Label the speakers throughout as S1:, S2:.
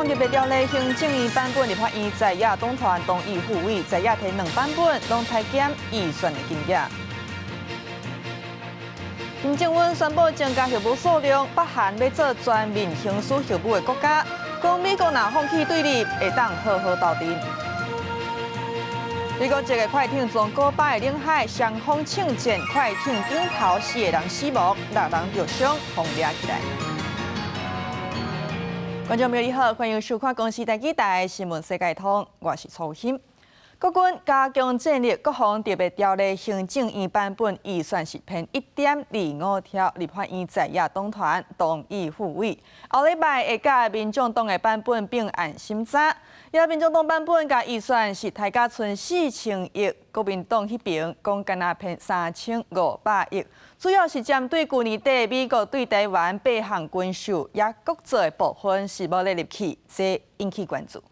S1: 项特别条例行政院版本立法院在野党团同意复委，在野提2版本，拢太减预算的金额。金正恩宣布增加核武数量，北韩要做全面行使核武的国家，讲美国若放弃对立，会当好好斗阵。美国一个快艇从古巴的领海上方庆舰，快艇顶头4个人死亡，6人受伤，互抓起来。观众朋友你好，欢迎收看公视台记台新闻世界通，我是曹欣。国军加强战力，国防特别条例行政院版本预算是编1.25条，立法院在野党团同意复委。后礼拜会甲民众党的版本并案审查，也民众党版本甲预算是大家剩4000亿，国民党迄边讲干那编3500亿，主要是针对去年底美国对台湾8项军售也各做的部分是无列入去，这引起关注。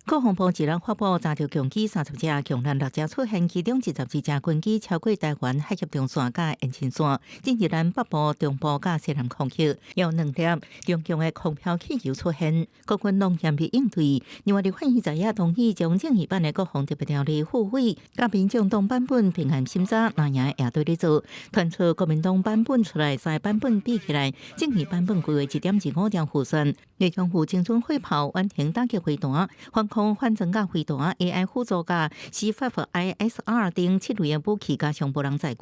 S2: 国防部一日发布，查到强机30只，强弹6只出现，其中12只军机超过台湾海峡中线甲延伸线，进入咱北部、中部甲西南空域，有2粒中强的空飘气球出现，国军拢严厉应对。另外，立法院在野同意将正义版的国防特别条例复委，甲民众党版本平衡审查，那也也对咧做。传出国民党版本出来，3版本比起来，正义版本规划1.25条预算，内容有精准火炮、远程打击飞弹、反空反增加飞弹、AI 辅助架、C5 ISR 等7类的武器加上无人载具。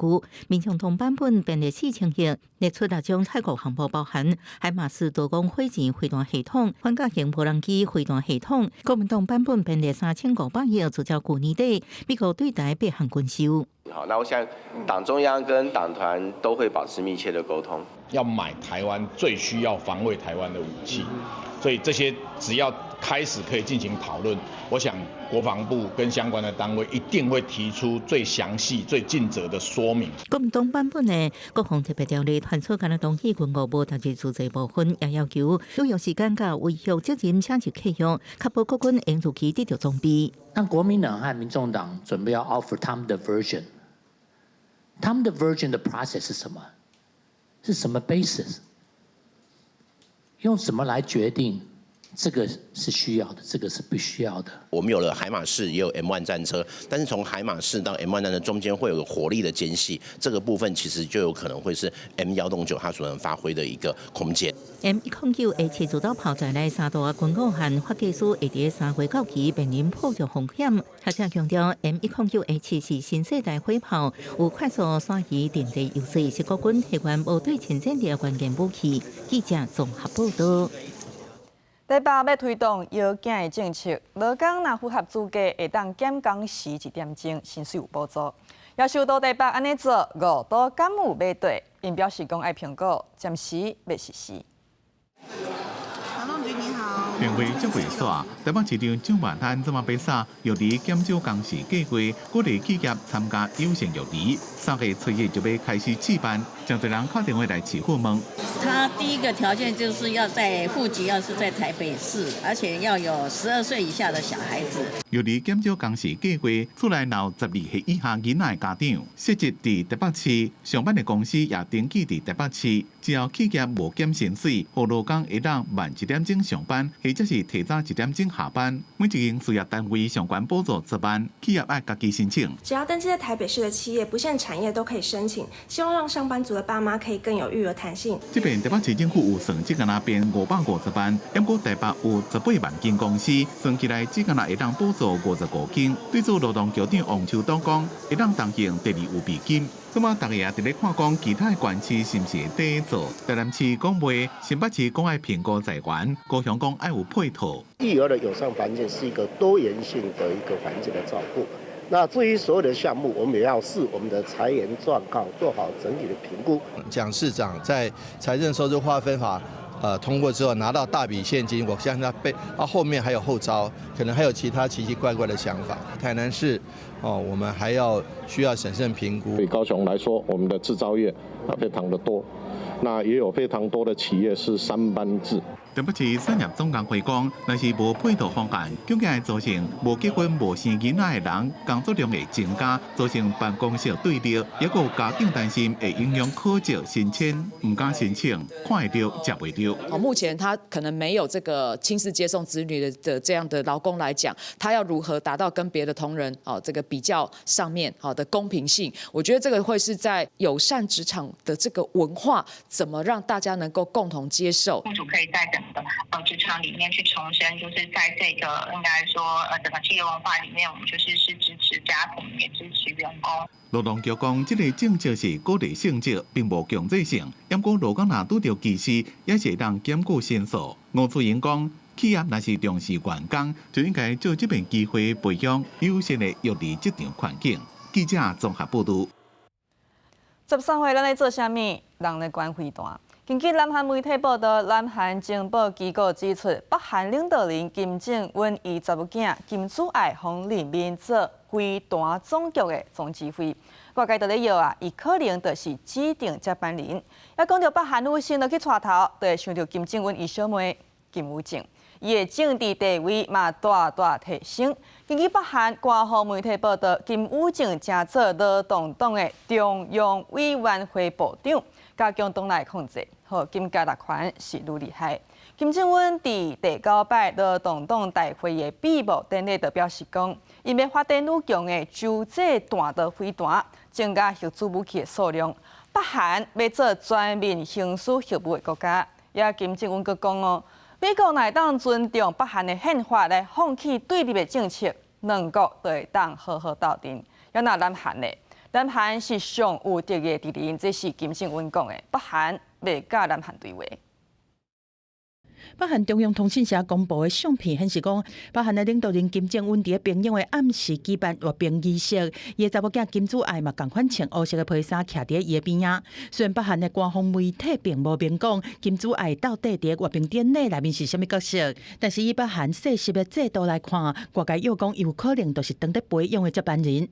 S2: 民众党版本编列4000亿，列出6种泰国航母，包含海马斯多功火箭飞弹系统、反甲型无人机飞弹系统。国民党版本编列3500亿，聚焦去年底美国对台8项军售。
S3: 好，那我想党中央跟党团都会保持密切的沟通。
S4: 要买台湾最需要防卫台湾的武器，所以这些只要开始可以进行讨论，我想国防部跟相关的单位一定会提出最详细、最尽责的说明。
S2: 国民党版本的国防特别条例传出，敢若同意军务部特别组织部分，也要求旅游时间甲维护责任请求契约，确保国军应如期得到装备。
S5: 那国民党和民众党准备要 offer 他们的 version， 他们的 version 的 process 是什么？是什么 basis？ 用什么来决定？这个是需要的，这个是不需要的。
S6: 我们有了海马式，也有 M1 战车，但是从海马式到 M1 战车中间会有个火力的间隙，这个部分其实就有可能会是 M109它所能发挥的一个空间。
S2: M109A7 主导炮在内3道的军工和发技师会伫3月9日面临破弱风险。学者强调 ，M109A7 是新世代火炮，有快速闪移电地优势，是国军提悬部队前战力的关键武器。记者综合报道。
S1: 台北要推动摇颈的政策，劳工若符合资格，会当减工时1点钟，薪水有补助。也受到台北安尼做，5都敢有买对，因表示讲爱评估，暂时未实施。
S7: 评会则会煞，台北市长蒋万安昨晚表示，药理减少工时计划，鼓励企业参加优先药理。3月初1就要开始试办，真多人打电话来市府问。
S8: 他第一个条件就是要在户籍要是在台北市，而且要有12岁以下的小孩子。
S7: 药理减少工时计划，厝内有12岁以下囡仔的家长，设置伫台北市，上班的公司也登记伫台北市。只要企业无减薪水，或劳工会当晚1点钟上班，或者是提早1点钟下班。每一间事业单位相关补助10万，企业爱家己申请。
S9: 只要登记在台北市的企业，不限产业都可以申请。希望让上班族的爸妈可以更有育儿弹性。
S7: 这边台北市政府有算，只敢那边550万，不过台北有18万间公司，算起来只敢那会当补助55间。对此，劳动局长王秋东讲，会当动用第2有备金。那么大家也伫咧看讲其他的县市是不是会第一做？台南市讲袂，新北市讲爱评估在源，高雄讲爱有配套。
S10: 育儿的友善环境是一个多元性的一个环境的照顾。那至于所有的项目，我们也要视我们的财源状况，做好整体的评估。
S11: 蒋市长在财政收入划分法通过之后拿到大笔现金，我相信他后面还有后招，可能还有其他奇奇怪怪的想法。台南市我们还需要审慎评估。
S12: 对高雄来说，我们的制造业非常的多，那也有非常多的企业是3班制。
S7: 台北市产业总监会讲，若是无配套方案，恐惊会造成无结婚无生囡仔的人工作量会增加，造成办公室对立，也有家长担心会影响考照申请，唔敢申请，看会到接袂到。
S12: 目前他可能没有这个亲自接送子女的这样的劳工来讲，他要如何达到跟别的同仁这个比较上面的公平性？我觉得这个会是在友善职场的这个文化，怎么让大家能够共同接受？
S13: 雇主可以在整个职场里面去重申，就是在这个应该说整个企业文化里面，我们就是支持家庭，也支持员工。
S7: 劳动局讲，这个政策是鼓励性质，并无强制性。不过，劳工若拄到歧视，也是会当检举申诉。吴翠英讲，企业若是重视员工，就应该借这边机会培养优秀的育儿职场环境。记者综合报道。
S1: 13岁，咱咧做啥物？人咧管飞弹。根据南韩媒体报道，南韩情报机构指出，北韩领导人金正恩以查某囝金祖爱方任命做飞弹总局的总指挥。外界就咧摇伊可能就是指定接班人。也讲到北韩女性落去带头，就会想到金正恩伊小妹金武正。伊的政治地位嘛大大提升。根据北韩官方媒体报道，金武正正做劳动党的中央委员会部长，加强党内控制，和金家集团是愈厉害。金正恩伫第9摆劳动党大会的闭幕典礼就表示讲，伊要发展愈强的洲际弹道飞弹，增加核子武器的数量。北韩要做全面行使核武的国家，也金正恩阁讲哦。美国乃当尊重北韩的宪法来放弃对立的政策，两国就会当好好斗阵。要拿南韩呢？南韩是上有敌的敌人，这是金正恩讲的。北韩袂甲南韩对话。
S14: 北韩中央通讯社公布的相片显示，讲北韩的领导人金正恩伫平壤的暗时举办阅兵仪式，伊的查某囝金祖爱嘛同款穿黑色的披衫，徛伫伊的边仔。虽然北韩的官方媒体并无明讲金祖爱到底伫阅兵典礼内面是啥物角色，但是以北韩世袭的制度来看，外界又讲有可能就是当得培养的接班人。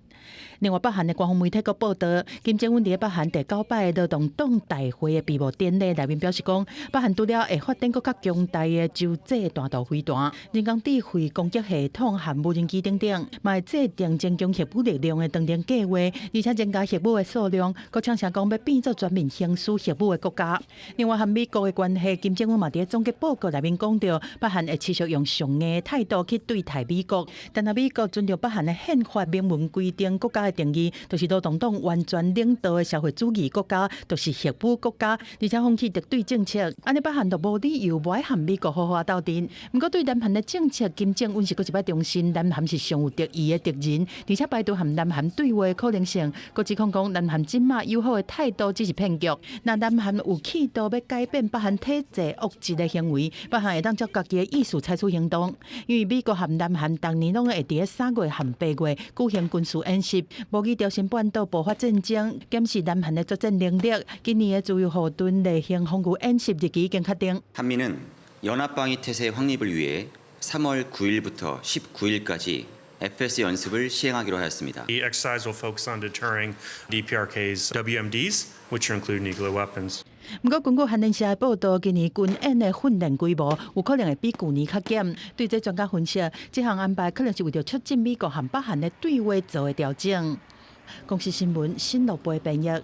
S14: 另外，北韩的官方媒体阁报道，金正恩伫北韩第9摆劳动党大会的闭幕典礼内面表示讲，北韩除了会发展更较强大的洲际弹道飞弹、人工智慧攻击系统和无人机等等，嘛会制定增强核武力量的当年计划，而且增加核武的数量，阁呛声讲要变做全面行使核武的国家。另外，和美国的关系，金正恩嘛伫总结报告内面讲到，北韩会持续用上硬的态度去对待美国，但若美国尊重北韩的宪法明文规定国家的定义，就是劳动党完全领导的社会主义国家，就是核武国家，而且放弃敌对政策，安尼北韩就无理由不爱和美国好好斗阵。不过对南韩的政策，金正恩是阁一摆重申，南韩是上有敌意的敌人，而且排除和南韩对话的可能性。阁指控讲，南韩今麦友好的态度只是骗局。那南韩有企图要改变北韩体制恶质的行为，北韩会当照家己的意思采取行动。因为美国和南韩当年拢会伫3月和8月举行军事演习，模拟朝鲜半岛爆发战争，检视南韩的作战能力。今年的自由护盾例行防御演习日期已经确定。
S15: 한미는 연합방위 태세 확립을 위해 3월 9일부터 19일까지 FS 연습을 시행하기로 하였습니다.
S16: The exercise will focus on deterring DPRK's WMDs, which include nuclear weapons.
S14: 不过，根据韩联社报道，今年军演的训练规模有可能会比去年较减。对这专家分析，这项安排可能是为了促进美国和北韩的对话做的调整。公司新闻新路杯编译。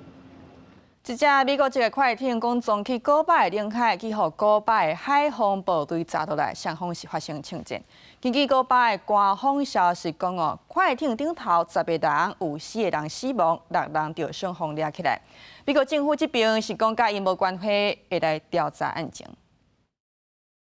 S1: 一只美国籍的快艇讲撞去古巴的领海，去互古巴的海防部队抓落来，双方是发生枪战。根据古巴的官方消息讲哦，快艇顶头10个人有4个人死亡，6人着双方抓起来。美国政府这边是讲甲因无关系，会来调查案情。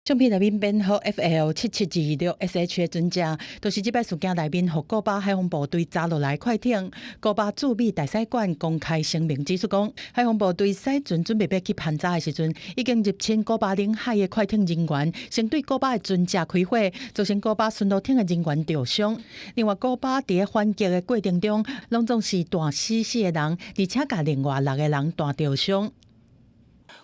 S14: 相片内面编号 FL7726SH 的船只，就是这摆事件内面，互古巴海防部队抓落来快艇。古巴驻美大使馆公开声明指出，讲海防部队驶船准备要去盘查的时阵，已经入侵古巴领海的快艇人员，先对古巴的船只开火，造成古巴巡逻艇的人员受伤。另外，古巴伫反击的过程中，拢总是大死4个人，而且甲另外6个人大受伤。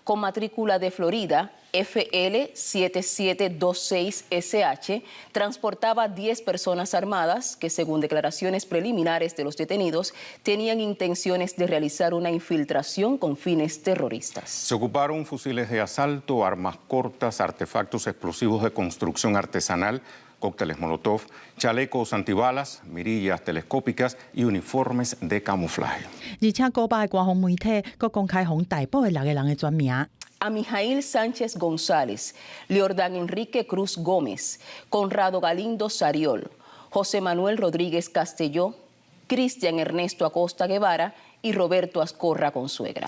S17: Con matrícula de Florida, FL7726SH transportaba 10 personas armadas que, según declaraciones preliminares de los detenidos, tenían intenciones de realizar una infiltración con fines terroristas.
S18: Se ocuparon fusiles de asalto, armas cortas, artefactos explosivos de construcción artesanal, cócteles Molotov, chalecos antibalas, mirillas telescópicas y uniformes de camuflaje.
S14: 而且古巴的官方媒体佫公开向逮捕的6个人的全名。
S17: A Mijail Sánchez González, Leordán Enrique Cruz Gómez, Conrado Galindo Sariol, José Manuel Rodríguez Castelló, Cristian Ernesto Acosta Guevara y Roberto Ascorra Consuegra.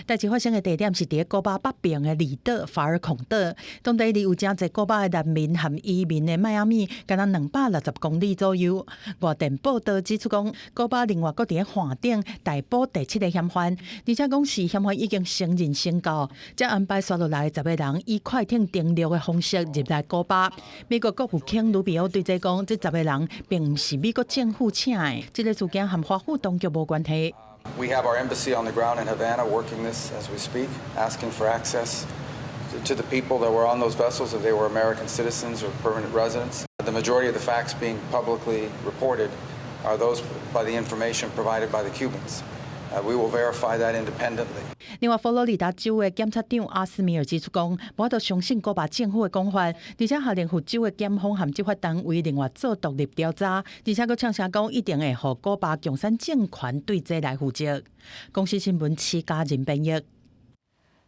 S14: 代志发生的地点是伫古巴北边的离岛法尔孔岛，当地离有真侪古巴的难民和移民的迈阿密，敢若260公里左右。外电报道指出讲，古巴另外搁伫饭顶逮捕第7个嫌犯，而且讲是嫌犯已经承认宣告，才安排刷落来10个人以快艇登陆的方式入来古巴。美国国务卿卢比奥对这讲，这10个人并不是美国政府请的，这个事件和华府当局无关系。
S19: We have our embassy on the ground in Havana working this as we speak, asking for access to the people that were on those vessels, if they were American citizens or permanent residents. The majority of the facts being publicly reported are those by the information provided by the Cubans. We will verify that independently.
S14: 另外，佛罗里达州的检察长阿斯米尔指出讲，我都相信古巴政府的讲法，而且下令赴州的检方和执法单位另外做独立调查，而且佫呛声讲一定会和古巴共产政权对这来负责。公司新闻7家人编译。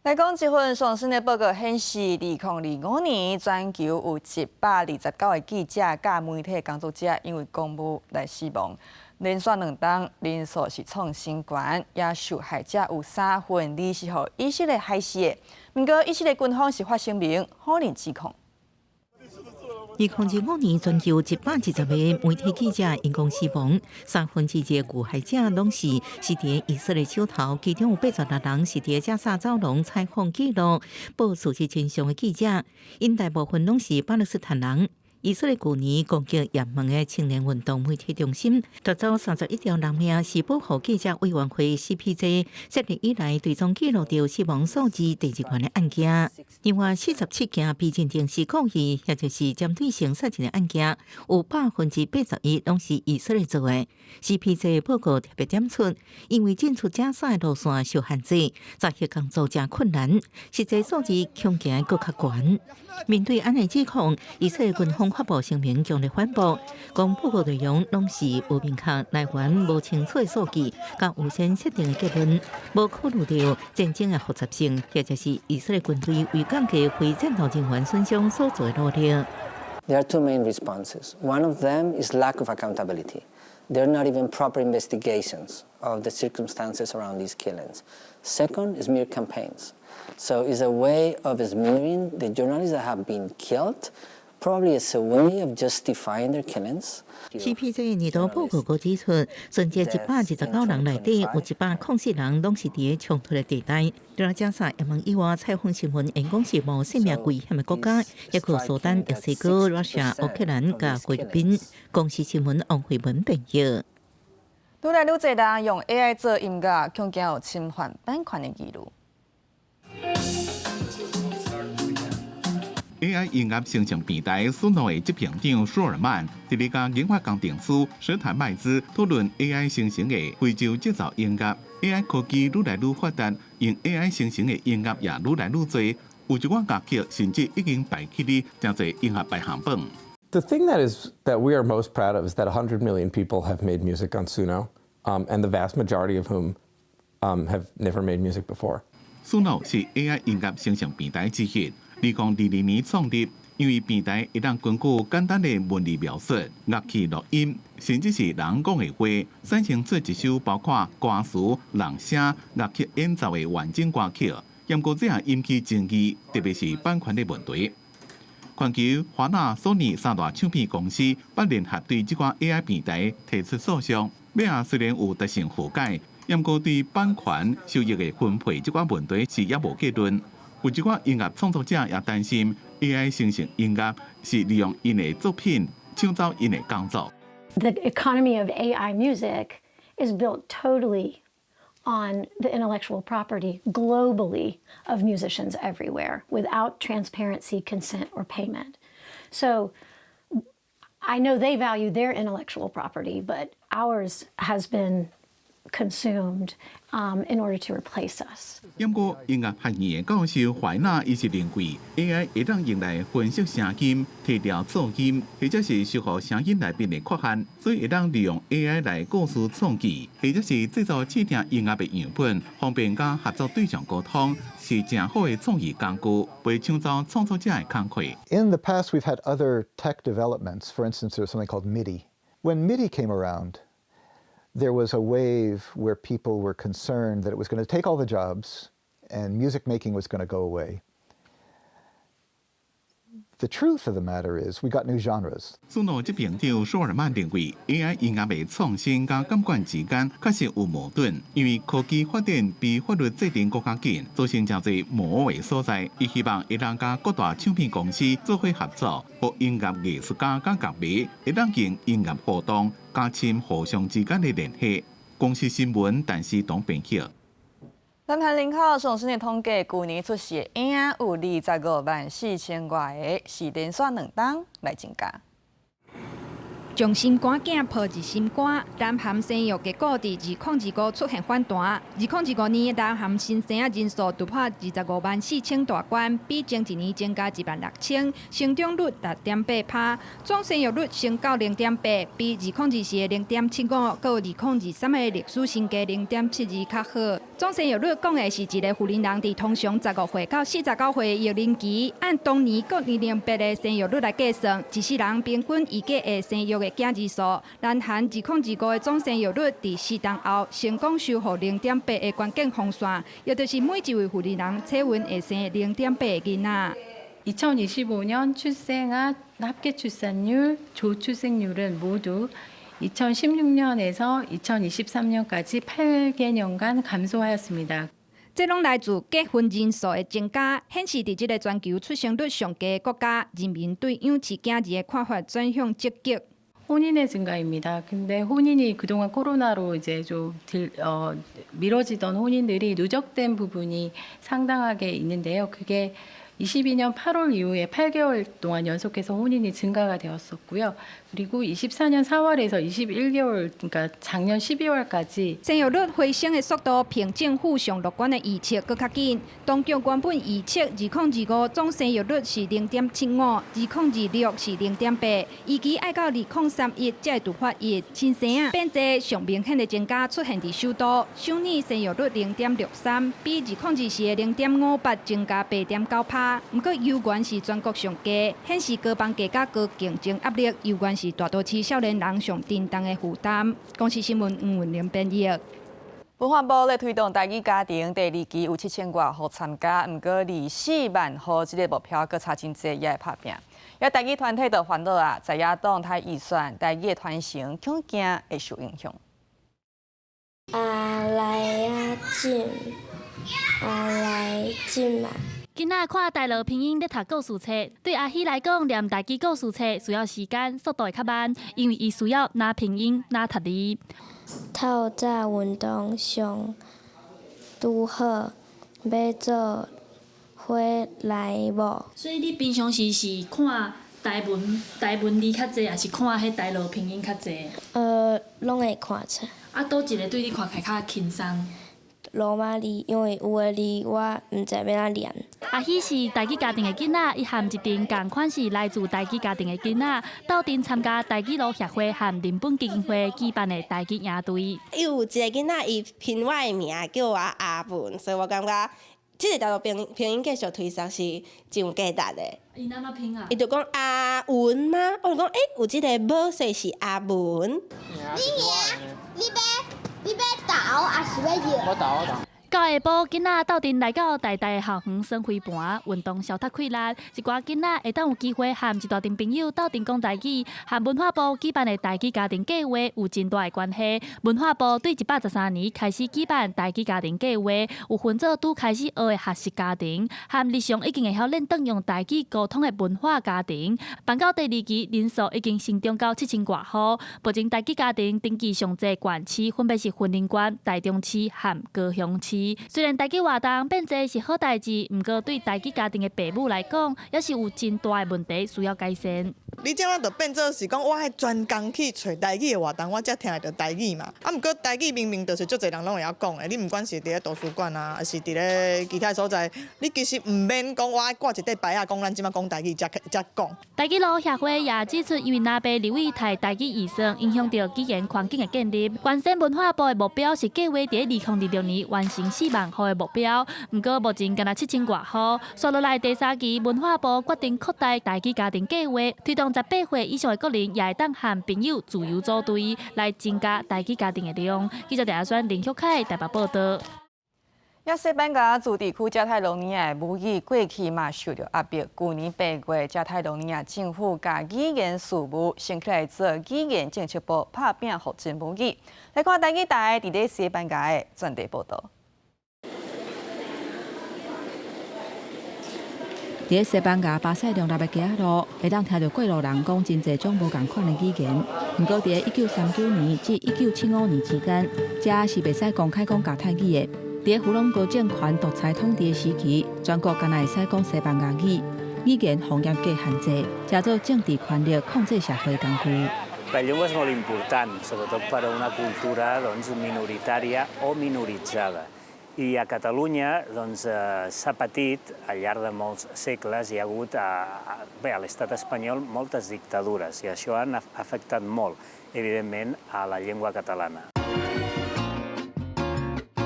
S1: 来讲一份上新的报告显示，2025年全球有129个记者甲媒体工作者因为公务来死亡，连续2档人数是创新高，也受害者有2/3是互以色列害死的。不过，以色列军方是发声明否认指控。
S2: 2025年，全球120位媒体记者因公死亡，1/3个遇害者拢是伫以色列手头，其中有86人是伫加沙走廊采访记录、报事实真相的记者，因大部分拢是巴勒斯坦人。 以色列去年攻击也门的青年运动媒体中心，夺走31条人命，是保护记者委员会 CPJ 设立以来对踪记录到死亡数字第2悬的案件。另外，47件被认定是故意，也就是针对性杀人的案件，有81%拢是以色列做的。CPJ 报告特别点出，因为进出加沙的路线受限制，查核工作真困难，实际数字恐惊更较悬。面对安尼指控，以色列军方 发布声明，强烈反驳，讲报告内容拢是无明确、来源无清楚的数据，甲预先设定的结论，无考虑到战争的复杂性，或者是以色列军队为降低非战斗人员损伤所做的努力。
S20: There are two main responses. One of them is lack of accountability. There are not even proper investigations of the circumstances around these killings. Second is mere campaigns. So it's a way of smearing the journalists that have been killed. Probably it's a way of justifying their killings.
S2: CPJ 年度报告指出，全节129人内底有104人拢是伫冲突的地带。除了加沙、也门以外，采访新闻因讲是无生命危险的国家，也有苏丹、墨西哥、russia、乌克兰甲菲律宾。公司新闻王慧文编译。
S1: 愈来愈侪人用 AI 做音乐，恐惊有侵犯版权的记录。
S7: AI 音乐生成平台苏诺的执行长舒尔曼，伫咧甲研发工程师史坦麦兹讨论 AI 生成的非洲节奏音乐。AI 科技愈来愈发达，用 AI 生成的音乐也愈来愈多，有一款乐曲甚至已经排起哩真侪音乐排行榜。
S21: The thing that we are most proud of is that 100 million people have made music on Suno, and the vast majority of whom have never made music before.
S7: Suno 是 AI 音乐生成平台之一。 2022年创立，因为平台会当根据简单的文字描述、乐器录音，甚至是人讲的话，产生出一首包括歌词、人声、乐器演奏的完整歌曲。不过这也引起争议，特别是版权的问题。全球华纳、索尼三大唱片公司不联合对这款 AI 平台提出诉讼。尾虽然有达成和解，不过对版权收益的分配这款问题是也无结论。 有一款音乐创作者也担心 AI 生成音乐是利用因的作品抢走因的工作。
S22: The economy of AI music is built totally
S3: on the intellectual property globally of musicians everywhere without transparency, consent, or payment. So I know they value their intellectual property, but ours has been consumed in order to replace us.
S7: 不过，音乐学院的教授怀纳伊是认为 ，AI 会当用来分析声音、提调噪音，或者是修复声音内面的缺陷，所以会当利用 AI 来构思创意，或者是制造试听音乐的样本，方便甲合作对象沟通，是正好的创意工具，为创造创作者的工课。
S22: In the past, we've had other tech developments. For instance, there's something called MIDI. When MIDI came around, there was a wave where people were concerned that it was going to take all the jobs and music making was going to go away. The truth of the matter is, we got new genres.
S7: 苏诺这评长舒尔曼认为 ，AI 音乐的创新甲监管之间确实有矛盾，因为科技发展比法律制定更加紧，造成真侪模糊的所在。伊希望会当甲各大唱片公司做伙合作，和音乐艺术家甲乐迷会当经音乐活动加深互相之间的联系。公司新闻，但是当编辑。
S1: 南韩人口上新的统计，去年出世的婴儿有25.4万外个，是连续2档来增加。
S23: 将心肝镜抱入心肝，南韩生育结果伫2025出现反弹。2025年南韩新生仔人数突破25.4万大关，比前一年增加16000，成长率6.8%，总生育率升到0.8，比2024的0.75，搁有2023的历史新高0.72较好。总生育率讲的是一个妇人人伫通常15岁到49岁的育龄期，按当年各2008的生育率来计算，一世人平均预计的生育的囝儿数，南韩2025的总生育率伫4档后成功修复0.8的关键风线，也就是每一位妇人人测温会生0.8个囡仔。
S24: 2025년 출생아 합계 출산율, 조출생률은 모두 2016년에서 2023년까지 8개년간 감소하였습니다.
S23: 这拢来自结婚人数的增加，显示伫这个全球出生率上低的国家，人民对养饲囝儿的看法转向积极。
S24: 혼인의 증가입니다. 근데 혼인이 그동안 코로나로 이제 좀 미뤄지던 혼인들이 누적된 부분이 상당하게 있는데요. 그게 22년 8월 이후에 8개월 동안 연속해서 혼인이 증가가 되었었고요. 그리고 24년 4월에서 21개월, 그러니까 작년 12월까지
S23: 生育率回升的速度，凭政府上乐观的预测搁较紧。当局原本预测2025总生育率是0.75，2026是0.8，预期爱到2031才会突破1。新生仔变济上明显的增加出现伫首都，首年生育率0.63，比2024的0.58增加8.9%。 不过，犹原是全国上低，显示高房价甲高竞争压力，犹原是大都市少年人上沉重的负担。公视新闻黄文玲编译。
S1: 文化部咧推动台语家庭第2期有7000外户参加，不过24万户这个目标搁差真济，也会拍拼。也台语团体就烦恼啊，在野党太预算，台语的传承恐惊会受影响。
S25: 来进嘛。 囡仔看台乐拼音咧读故事册，对阿喜来讲，念台语故事册需要时间，速度会较慢，因为伊需要拿拼音、拿读字。透早运动上拄好，要做伙来无？所以你平常时是看台文字较济，还是看迄台乐拼音较济？拢会看册。啊，倒一个对你看起较轻松？ 罗马字，因为有的字我毋知要怎念。阿喜是台语家庭的囡仔，伊和一群同款是来自台语家庭的囡仔，斗阵参加台语路协会和人本基金会举办的台语营队。有一个囡仔，伊拼我的名叫我阿文，所以我感觉这个条路拼音继续推上是真有价值的。伊哪能拼啊？伊就讲阿文吗？我就讲有这个母，所以是阿文。你要倒还是要摇？我倒。到下晡，囡仔斗阵来到大大校园耍飞盘，运动消脱气力。一寡囡仔会当有机会和一大群朋友斗阵讲台语，和文化部举办的台语家庭计划有真大的关系。文化部对113年开始举办台语家庭计划，有分做拄开始学的学习家庭，和日常已经会晓练当用台语沟通的文化家庭。办到第2期，人数已经成长到7000多户。目前台语家庭登记上侪县市，分别是云林县、台中市和高雄市。虽然台语活动变侪是好代志，不过对台语家庭的父母来讲，也是有真大的问题需要改善。
S4: 你这样就变做是讲，我还专工去找台语的活动，我才听得到台语嘛。啊，不过台语明明就是足侪人拢会晓讲的，你不管是伫咧图书馆啊，还是伫咧其他所在，你其实唔免讲我爱挂一块牌啊，讲咱即马讲台语才讲。
S25: 台语路协会也指出，因为若被立委提台语医生，影响到语言环境的建立。原先文化部的目标是计划伫2026年完成4万户的目标，不过目前敢若7000多户。刷落来第3期，文化部决定扩大台语家庭计划，推动18岁以上的国人也会当和朋友自由组队，来增加台语家庭的量。记者陈选林旭凯台北报道。
S1: 西班牙驻地区加泰罗尼亚的母语过去嘛受到压迫。去年8月，加泰罗尼亚政府甲语言事务升起来做语言政策部拍拼复振母语。来看台语台伫咧西班牙的专题报道。
S23: 伫西班牙巴塞隆纳的街仔路，会当听到过路人讲真侪种无共款的语言。不过伫1939年至1975年之间，这是袂使公开讲加泰语的。伫胡隆哥政权独裁统治的时期，全国敢若会使讲西班牙语，语言互严格限制，加做政治权力控制社会工具。
S5: La llengua es molt important, sobretot per a una cultura doncs, minoritària o minoritzada. I a Catalunya doncs, s'ha patit, al llarg de molts segles, hi ha hagut bé, a l'estat espanyol moltes dictadures i això ha afectat molt, evidentment, a la llengua catalana.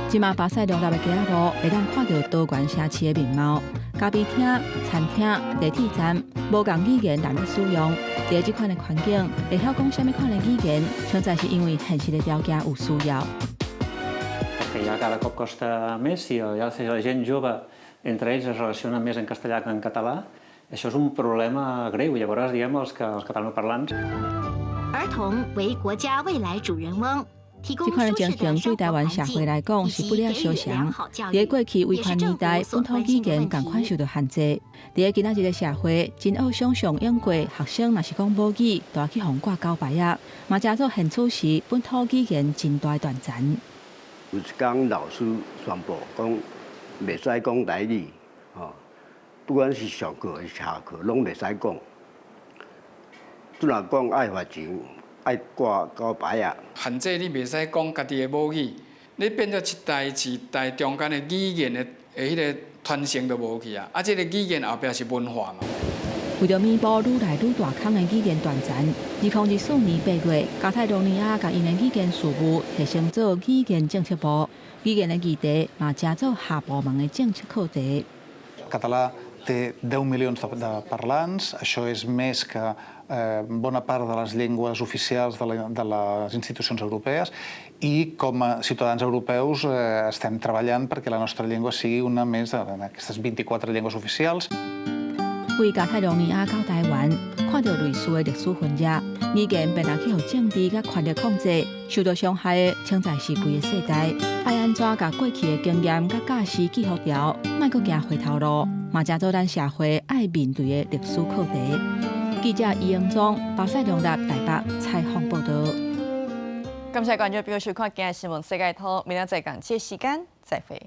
S23: 即马巴塞隆纳的街仔路会当看到多元城市的面貌，咖啡厅、餐厅、地铁站，无共语言难以使用。在这款的环境，会晓讲什么款的语言，实在是因为现实的条件有需要。
S6: Que ja cada cop costa més, si la gent jove entre ells es relaciona més en castellà que en català, això és un problema greu. Llavors, diguem, els catalanoparlants...
S8: 儿童为国家未来主人翁。
S23: 这款的情形对台湾社会来讲是不了相常。在过去威权年代，本土语言同款受到限制。在今仔日的社会，真好想象用过学生若是讲母语，就要去互挂交牌啊，嘛加做现处时本土语言真大断层。
S9: 有一天老师宣布讲，袂使讲台语，不管是上课还是下课，拢袂使讲。只若讲爱罚钱。 爱挂交牌啊！
S26: 限制你袂使讲家己的母语，你变做一代一代中间的语言的迄个传承都无去啊！啊，这个语言后壁是文化嘛。
S23: 为着弥补愈来愈大坑的语言断层，2014年8月，加泰罗尼亚甲因的语言事务提升做语言政策部，语言的议题嘛加做下部门的政策课题。
S27: Català té 10 milions de parlants, això és més que bona part de les llengües oficials de les institucions europees i com a ciutadans europeus estem treballant perquè la nostra llengua sigui una més d'aquestes 24 llengües oficials.
S23: 为加泰罗尼亚到台湾，看到类似的历史分野，语言变来去互政治甲权力控制，受到伤害的，称在是规个世代。爱安怎甲过去的经验甲假使记好条，莫阁行回头路，嘛加做咱社会爱面对的历史课题。记者伊英忠，巴塞隆纳台北采访报道。
S1: 感谢观众朋友收看今日新闻世界通，明仔载同这时间再会。